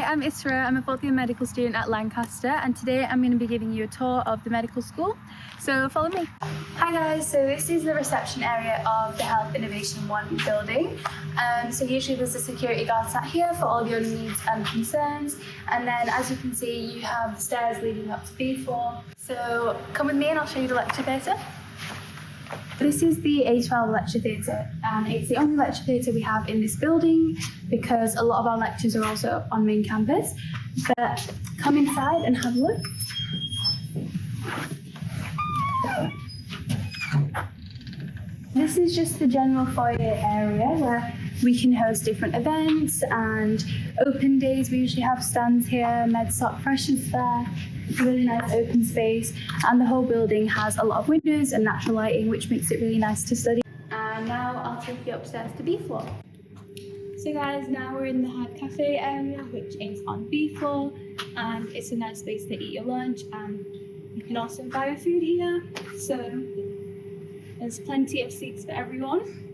I'm Isra. I'm a fourth year medical student at Lancaster, and today I'm going to be giving you a tour of the medical school. So follow me. Hi guys, so this is the reception area of the Health Innovation 1 building. So usually there's a security guard sat here for all your needs and concerns, and then as you can see you have the stairs leading up to B4. So come with me and I'll show you the lecture theatre. This is the A12 lecture theatre, and it's the only lecture theatre we have in this building because a lot of our lectures are also on main campus. But come inside and have a look. This is just the general foyer area where we can host different events and open days. We usually have stands here, MedSoc Fresh is there. It's a really nice open space, and the whole building has a lot of windows and natural lighting, which makes it really nice to study. And now I'll take you upstairs to B floor. So guys, now we're in the Hard Cafe area, which is on B floor, and it's a nice space to eat your lunch, and you can also buy your food here. So there's plenty of seats for everyone.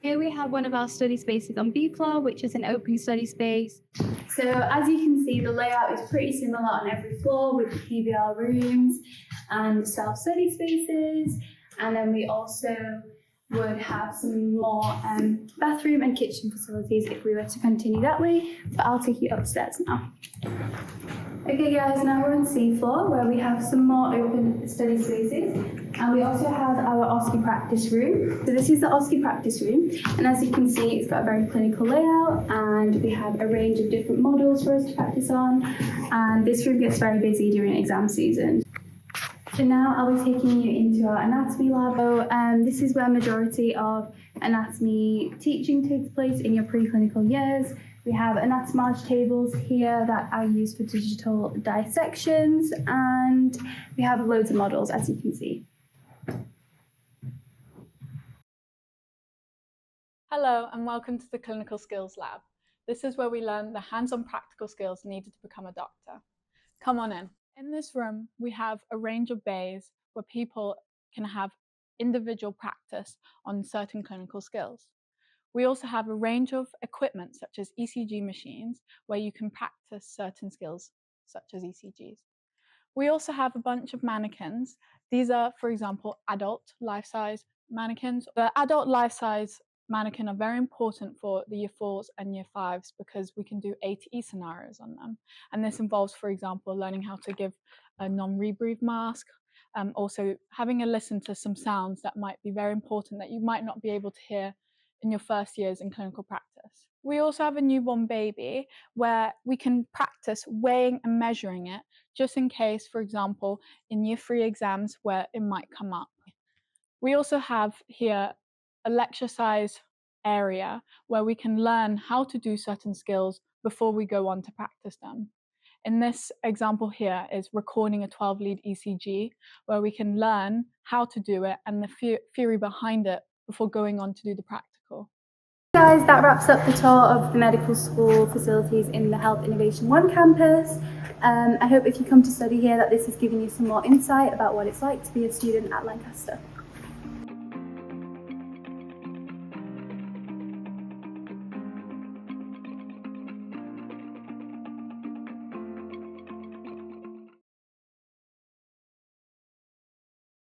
Here we have one of our study spaces on B floor, which is an open study space. So as you can see, the layout is pretty similar on every floor with the PBR rooms and self-study spaces. And then we also would have some more bathroom and kitchen facilities if we were to continue that way, but I'll take you upstairs now. Okay guys, now we're on C floor where we have some more open study spaces, and we also have our OSCE practice room. So this is the OSCE practice room, and as you can see it's got a very clinical layout, and we have a range of different models for us to practice on, and this room gets very busy during exam season. So now I'll be taking you into our anatomy lab. So this is where majority of anatomy teaching takes place in your preclinical years. We have anatomage tables here that are used for digital dissections, and we have loads of models, as you can see. Hello and welcome to the Clinical Skills Lab. This is where we learn the hands-on practical skills needed to become a doctor. Come on in. In this room, we have a range of bays where people can have individual practice on certain clinical skills. We also have a range of equipment such as ECG machines where you can practice certain skills such as ECGs. We also have a bunch of mannequins. These are, for example, adult life-size mannequins. The adult life-size mannequin are very important for the year 4s and year 5s because we can do A to E scenarios on them. And this involves, for example, learning how to give a non-rebreathe mask, also having a listen to some sounds that might be very important that you might not be able to hear in your first years in clinical practice. We also have a newborn baby where we can practice weighing and measuring it just in case, for example, in year 3 exams where it might come up. We also have here a lecture size area where we can learn how to do certain skills before we go on to practice them. In this example here is recording a 12-lead ECG where we can learn how to do it and the theory behind it before going on to do the practical. Guys, that wraps up the tour of the medical school facilities in the Health Innovation 1 campus. I hope if you come to study here that this has given you some more insight about what it's like to be a student at Lancaster.